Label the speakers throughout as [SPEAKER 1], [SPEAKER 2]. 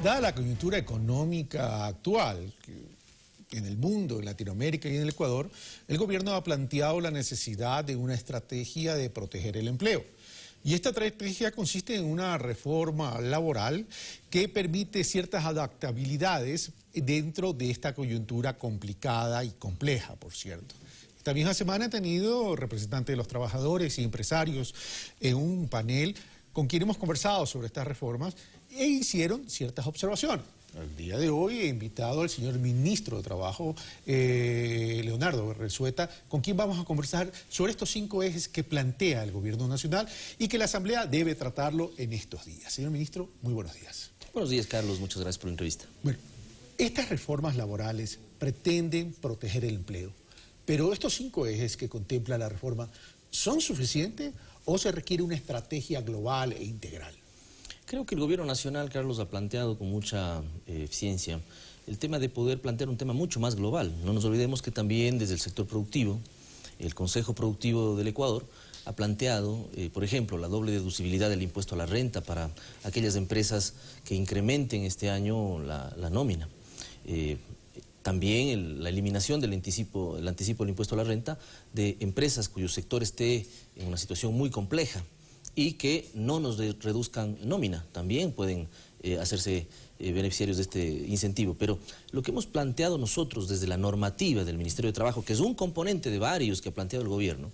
[SPEAKER 1] Dada la coyuntura económica actual en el mundo, en Latinoamérica y en el Ecuador, el gobierno ha planteado la necesidad de una estrategia de proteger el empleo. Y esta estrategia consiste en una reforma laboral que permite ciertas adaptabilidades dentro de esta coyuntura complicada y compleja, por cierto. Esta misma semana he tenido representantes de los trabajadores y empresarios en un panel con quien hemos conversado sobre estas reformas e hicieron ciertas observaciones. El día de hoy he invitado al señor ministro de Trabajo, Leonardo Berresueta, con quien vamos a conversar sobre estos 5 ejes que plantea el Gobierno Nacional y que la Asamblea debe tratarlo en estos días. Señor ministro, muy buenos días.
[SPEAKER 2] Buenos días, Carlos. Muchas gracias por la entrevista.
[SPEAKER 1] Bueno, estas reformas laborales pretenden proteger el empleo, pero estos 5 ejes que contempla la reforma, ¿son suficientes o se requiere una estrategia global e integral?
[SPEAKER 2] Creo que el Gobierno Nacional, Carlos, ha planteado con mucha eficiencia el tema de poder plantear un tema mucho más global. No nos olvidemos que también desde el sector productivo, el Consejo Productivo del Ecuador ha planteado, por ejemplo, la doble deducibilidad del impuesto a la renta para aquellas empresas que incrementen este año la nómina. También la eliminación del anticipo del impuesto a la renta de empresas cuyo sector esté en una situación muy compleja y que no nos reduzcan nómina, también pueden hacerse beneficiarios de este incentivo. Pero lo que hemos planteado nosotros desde la normativa del Ministerio de Trabajo, que es un componente de varios que ha planteado el gobierno,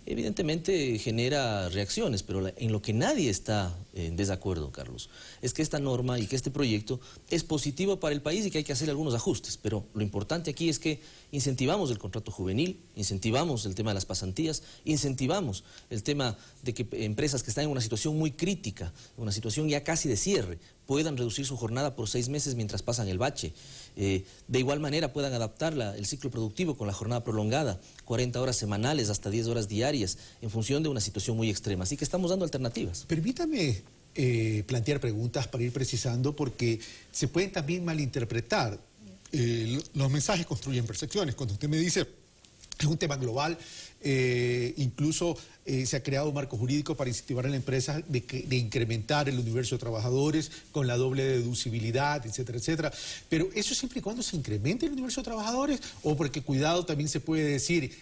[SPEAKER 2] evidentemente genera reacciones, pero en lo que nadie está en desacuerdo, Carlos, es que esta norma y que este proyecto es positivo para el país y que hay que hacer algunos ajustes. Pero lo importante aquí es que incentivamos el contrato juvenil, incentivamos el tema de las pasantías, incentivamos el tema de que empresas que están en una situación muy crítica, una situación ya casi de cierre, puedan reducir su jornada por 6 meses mientras pasan el bache. De igual manera puedan adaptar el ciclo productivo con la jornada prolongada, 40 horas semanales hasta 10 horas diarias, en función de una situación muy extrema. Así que estamos dando alternativas.
[SPEAKER 1] Permítame plantear preguntas para ir precisando, porque se pueden también malinterpretar. Los mensajes construyen percepciones. Cuando usted me dice es un tema global, incluso se ha creado un marco jurídico para incentivar a la empresa de incrementar el universo de trabajadores con la doble deducibilidad, etcétera, etcétera. Pero eso siempre y cuando se incremente el universo de trabajadores, o porque, cuidado, también se puede decir: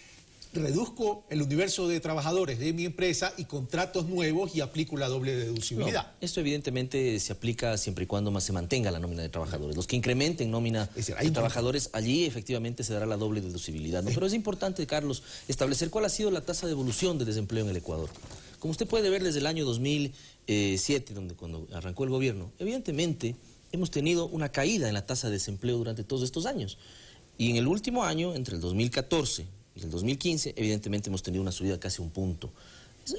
[SPEAKER 1] reduzco el universo de trabajadores de mi empresa y contratos nuevos y aplico la doble deducibilidad.
[SPEAKER 2] No, esto evidentemente se aplica siempre y cuando más se mantenga la nómina de trabajadores. Los que incrementen nómina de trabajadores, allí efectivamente se dará la doble deducibilidad, ¿no? Pero es importante, Carlos, establecer cuál ha sido la tasa de evolución de desempleo en el Ecuador. Como usted puede ver desde el año 2007, cuando arrancó el gobierno, evidentemente hemos tenido una caída en la tasa de desempleo durante todos estos años. Y en el último año, entre el 2014 y el 2015, evidentemente hemos tenido una subida de casi 1 punto.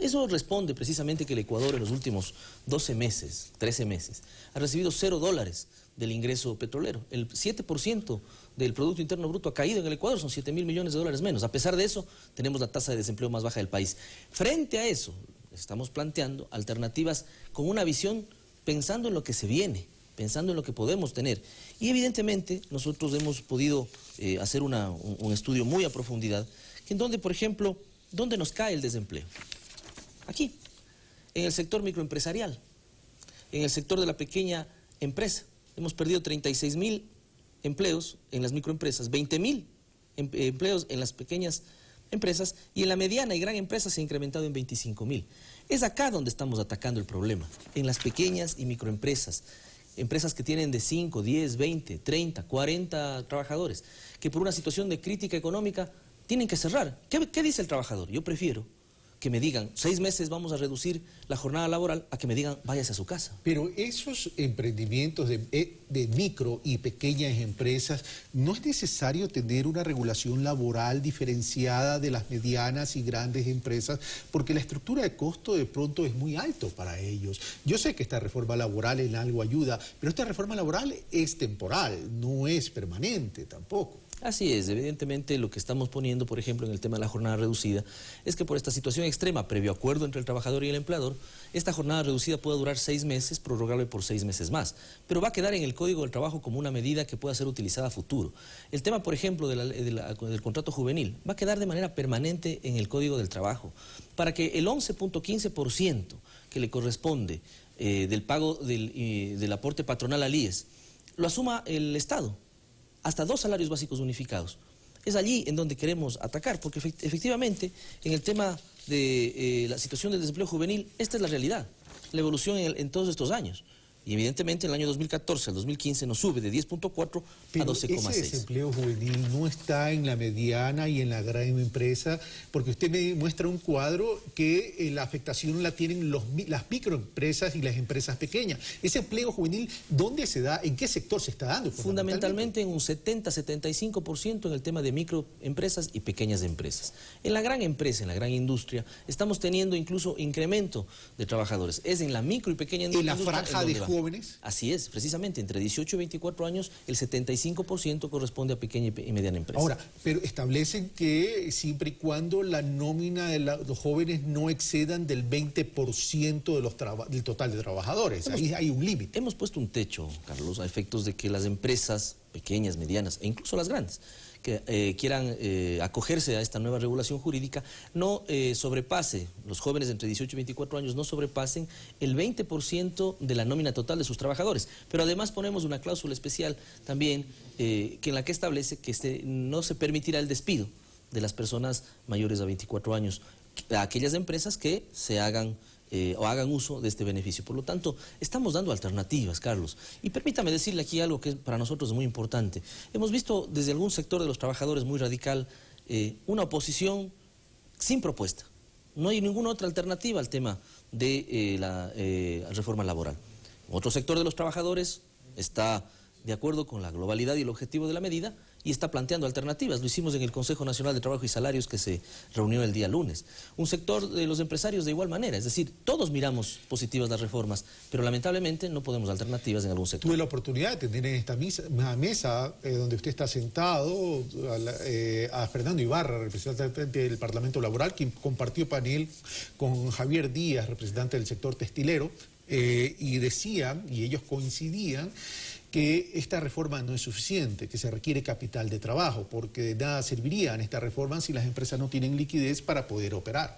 [SPEAKER 2] Eso responde precisamente que el Ecuador en los últimos 12 meses, 13 meses, ha recibido $0 del ingreso petrolero. El 7% del Producto Interno Bruto ha caído en el Ecuador, son 7.000 millones de dólares menos. A pesar de eso, tenemos la tasa de desempleo más baja del país. Frente a eso, estamos planteando alternativas con una visión pensando en lo que se viene, pensando en lo que podemos tener. Y evidentemente nosotros hemos podido hacer un estudio muy a profundidad, en donde, por ejemplo, ¿dónde nos cae el desempleo? Aquí, en el sector microempresarial, en el sector de la pequeña empresa. Hemos perdido 36.000 empleos en las microempresas, 20.000 empleos en las pequeñas empresas, y en la mediana y gran empresa se ha incrementado en 25.000. Es acá donde estamos atacando el problema, en las pequeñas y microempresas. Empresas que tienen de 5, 10, 20, 30, 40 trabajadores, que por una situación de crítica económica tienen que cerrar. ¿Qué dice el trabajador? Yo prefiero que me digan 6 meses vamos a reducir la jornada laboral a que me digan váyase a su casa.
[SPEAKER 1] Pero esos emprendimientos de micro y pequeñas empresas, ¿no es necesario tener una regulación laboral diferenciada de las medianas y grandes empresas? Porque la estructura de costo de pronto es muy alto para ellos. Yo sé que esta reforma laboral en algo ayuda, pero esta reforma laboral es temporal, no es permanente tampoco.
[SPEAKER 2] Así es, evidentemente lo que estamos poniendo, por ejemplo, en el tema de la jornada reducida, es que por esta situación extrema, previo acuerdo entre el trabajador y el empleador, esta jornada reducida puede durar 6 meses, prorrogable por 6 meses más, pero va a quedar en el Código del Trabajo como una medida que pueda ser utilizada a futuro. El tema, por ejemplo, del contrato juvenil, va a quedar de manera permanente en el Código del Trabajo, para que el 11.15% que le corresponde del pago del aporte patronal al IES, lo asuma el Estado, hasta 2 salarios básicos unificados. Es allí en donde queremos atacar, porque efectivamente en el tema de la situación del desempleo juvenil, esta es la realidad, la evolución en todos estos años. Y evidentemente en el año 2014 al 2015 nos sube de 10.4 a 12,6.
[SPEAKER 1] Ese desempleo juvenil no está en la mediana y en la gran empresa, porque usted me muestra un cuadro que la afectación la tienen las microempresas y las empresas pequeñas. Ese empleo juvenil, ¿dónde se da? ¿En qué sector se está dando?
[SPEAKER 2] Fundamentalmente en un 70-75% en el tema de microempresas y pequeñas empresas. En la gran empresa, en la gran industria, estamos teniendo incluso incremento de trabajadores. Es en la micro y pequeña industria.
[SPEAKER 1] En la franja de jóvenes.
[SPEAKER 2] Así es, precisamente, entre 18 y 24 años, el 75% corresponde a pequeña y mediana empresa.
[SPEAKER 1] Ahora, pero establecen que siempre y cuando la nómina de los jóvenes no excedan del 20% del total de trabajadores. Ahí hay un límite.
[SPEAKER 2] Hemos puesto un techo, Carlos, a efectos de que las empresas pequeñas, medianas e incluso las grandes que quieran acogerse a esta nueva regulación jurídica, no sobrepase, los jóvenes entre 18 y 24 años no sobrepasen el 20% de la nómina total de sus trabajadores. Pero además ponemos una cláusula especial también en la que establece que no se permitirá el despido de las personas mayores a 24 años, a aquellas empresas que se hagan o hagan uso de este beneficio. Por lo tanto, estamos dando alternativas, Carlos. Y permítame decirle aquí algo que para nosotros es muy importante. Hemos visto desde algún sector de los trabajadores muy radical una oposición sin propuesta. No hay ninguna otra alternativa al tema de la reforma laboral. Otro sector de los trabajadores está de acuerdo con la globalidad y el objetivo de la medida y está planteando alternativas. Lo hicimos en el Consejo Nacional de Trabajo y Salarios que se reunió el día lunes. Un sector de los empresarios de igual manera, es decir, todos miramos positivas las reformas, pero lamentablemente no podemos alternativas en algún sector.
[SPEAKER 1] Tuve la oportunidad de tener en esta mesa donde usted está sentado a Fernando Ibarra, representante del Parlamento Laboral, quien compartió panel con Javier Díaz, representante del sector textilero, y decían, y ellos coincidían, que esta reforma no es suficiente, que se requiere capital de trabajo, porque de nada servirían estas reformas si las empresas no tienen liquidez para poder operar.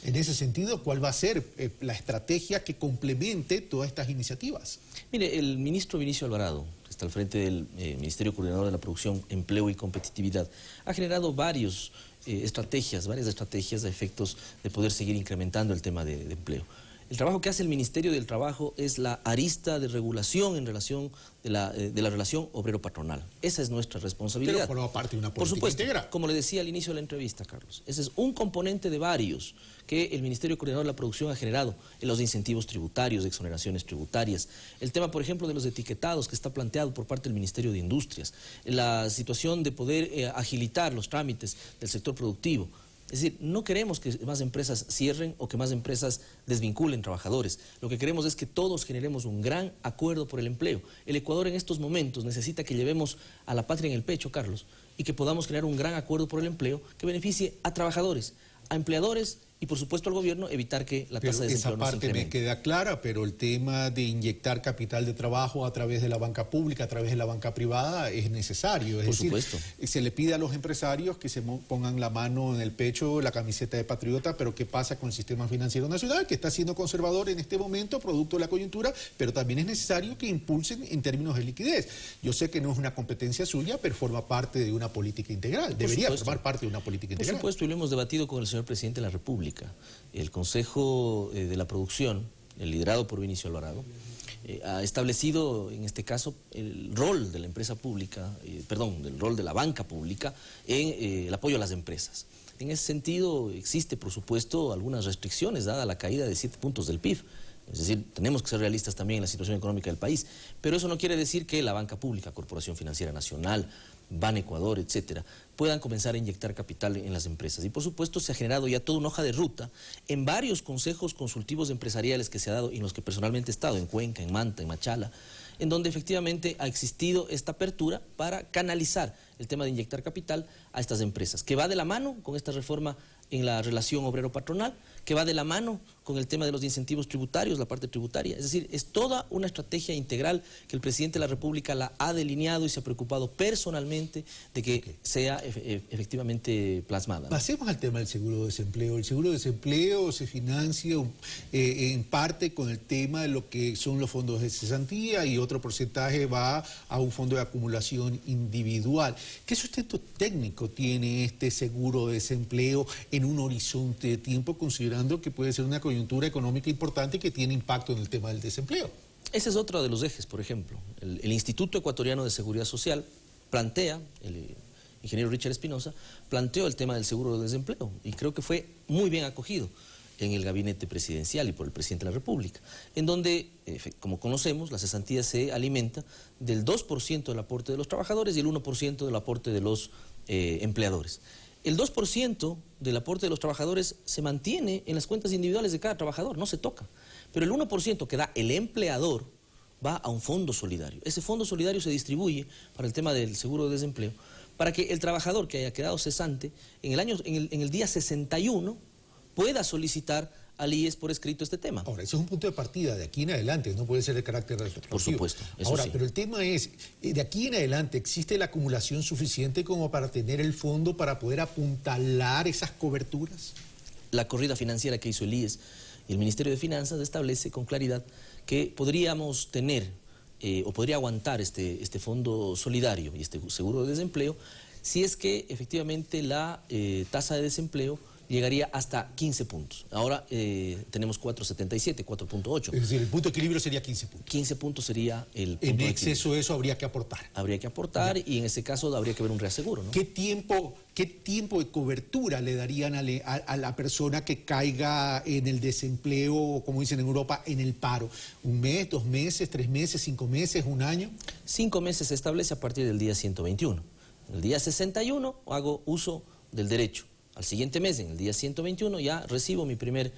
[SPEAKER 1] En ese sentido, ¿cuál va a ser la estrategia que complemente todas estas iniciativas?
[SPEAKER 2] Mire, el ministro Vinicio Alvarado, que está al frente del Ministerio Coordinador de la Producción, Empleo y Competitividad, ha generado varias estrategias a efectos de poder seguir incrementando el tema de empleo. El trabajo que hace el Ministerio del Trabajo es la arista de regulación en relación de la relación obrero-patronal. Esa es nuestra responsabilidad.
[SPEAKER 1] Pero forma parte de una política
[SPEAKER 2] Por supuesto,
[SPEAKER 1] integral.
[SPEAKER 2] Como le decía al inicio de la entrevista, Carlos, ese es un componente de varios que el Ministerio Coordinador de la Producción ha generado en los incentivos tributarios, exoneraciones tributarias. El tema, por ejemplo, de los etiquetados que está planteado por parte del Ministerio de Industrias. La situación de poder agilitar los trámites del sector productivo. Es decir, no queremos que más empresas cierren o que más empresas desvinculen trabajadores. Lo que queremos es que todos generemos un gran acuerdo por el empleo. El Ecuador en estos momentos necesita que llevemos a la patria en el pecho, Carlos, y que podamos crear un gran acuerdo por el empleo que beneficie a trabajadores, a empleadores y por supuesto al gobierno evitar que la tasa de desempleo no se incremente.
[SPEAKER 1] Esa parte me queda clara, pero el tema de inyectar capital de trabajo a través de la banca pública, a través de la banca privada, es necesario. Es decir, se le pide a los empresarios que se pongan la mano en el pecho, la camiseta de patriota, pero ¿qué pasa con el sistema financiero nacional? Que está siendo conservador en este momento, producto de la coyuntura, pero también es necesario que impulsen en términos de liquidez. Yo sé que no es una competencia suya, pero forma parte de una política integral. Debería formar parte de una política integral.
[SPEAKER 2] Por supuesto, y lo hemos debatido con el señor presidente de la República. El Consejo de la Producción, liderado por Vinicio Alvarado, ha establecido en este caso el rol de la empresa pública, del rol de la banca pública en el apoyo a las empresas. En ese sentido existe, por supuesto, algunas restricciones dada la caída de 7 puntos del PIB. Es decir, tenemos que ser realistas también en la situación económica del país, pero eso no quiere decir que la banca pública, Corporación Financiera Nacional, Ban Ecuador, etcétera, puedan comenzar a inyectar capital en las empresas. Y por supuesto se ha generado ya toda una hoja de ruta en varios consejos consultivos empresariales que se ha dado y en los que personalmente he estado, en Cuenca, en Manta, en Machala, en donde efectivamente ha existido esta apertura para canalizar el tema de inyectar capital a estas empresas, que va de la mano con esta reforma en la relación obrero-patronal, que va de la mano con el tema de los incentivos tributarios, la parte tributaria. Es decir, es toda una estrategia integral que el presidente de la República la ha delineado y se ha preocupado personalmente de que sea efectivamente plasmada, ¿no?
[SPEAKER 1] Pasemos al tema del seguro de desempleo. El seguro de desempleo se financia en parte con el tema de lo que son los fondos de cesantía y otro porcentaje va a un fondo de acumulación individual. ¿Qué sustento técnico tiene este seguro de desempleo en un horizonte de tiempo, considerando que puede ser una coyuntura económica importante que tiene impacto en el tema del desempleo?
[SPEAKER 2] Ese es otro de los ejes, por ejemplo. El Instituto Ecuatoriano de Seguridad Social plantea, el ingeniero Richard Espinosa, planteó el tema del seguro de desempleo y creo que fue muy bien acogido en el gabinete presidencial y por el presidente de la República, en donde, como conocemos, la cesantía se alimenta del 2% del aporte de los trabajadores y el 1% del aporte de los empleadores. El 2% del aporte de los trabajadores se mantiene en las cuentas individuales de cada trabajador, no se toca. Pero el 1% que da el empleador va a un fondo solidario. Ese fondo solidario se distribuye para el tema del seguro de desempleo, para que el trabajador que haya quedado cesante en el día 61 pueda solicitar al IES por escrito este tema.
[SPEAKER 1] Ahora, eso es un punto de partida, de aquí en adelante, no puede ser de carácter retroactivo.
[SPEAKER 2] Por supuesto, eso
[SPEAKER 1] ahora,
[SPEAKER 2] sí.
[SPEAKER 1] Pero el tema es, de aquí en adelante, ¿existe la acumulación suficiente como para tener el fondo para poder apuntalar esas coberturas?
[SPEAKER 2] La corrida financiera que hizo el IES y el Ministerio de Finanzas establece con claridad que podríamos tener o podría aguantar este fondo solidario y este seguro de desempleo si es que efectivamente la tasa de desempleo llegaría hasta 15 puntos. Ahora tenemos 4,77, 4,8.
[SPEAKER 1] Es decir, el punto de equilibrio sería 15 puntos.
[SPEAKER 2] 15 puntos sería el punto de equilibrio.
[SPEAKER 1] En exceso de eso habría que aportar.
[SPEAKER 2] Habría que aportar y en ese caso habría que ver un reaseguro, ¿no?
[SPEAKER 1] ¿Qué tiempo de cobertura le darían a la persona que caiga en el desempleo, o como dicen en Europa, en el paro? ¿Un mes, 2 meses, 3 meses, 5 meses, 1 año?
[SPEAKER 2] 5 meses se establece a partir del día 121. En el día 61 hago uso del derecho. Al siguiente mes, en el día 121, ya recibo mi primer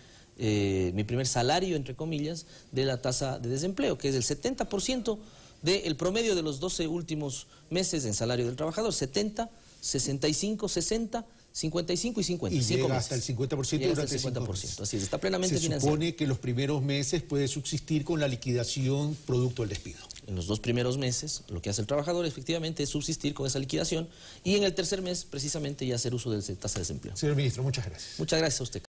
[SPEAKER 2] salario, entre comillas, de la tasa de desempleo, que es el 70% del promedio de los 12 últimos meses en salario del trabajador. 70, 65, 60, 55 y 50.
[SPEAKER 1] Y llega hasta el 50% durante el
[SPEAKER 2] 50%. Así es, está plenamente financiado.
[SPEAKER 1] Se supone que los primeros meses puede subsistir con la liquidación producto del despido.
[SPEAKER 2] En los 2 primeros meses, lo que hace el trabajador efectivamente es subsistir con esa liquidación y en el tercer mes, precisamente, ya hacer uso de esa tasa de desempleo.
[SPEAKER 1] Señor ministro, muchas gracias.
[SPEAKER 2] Muchas gracias a usted.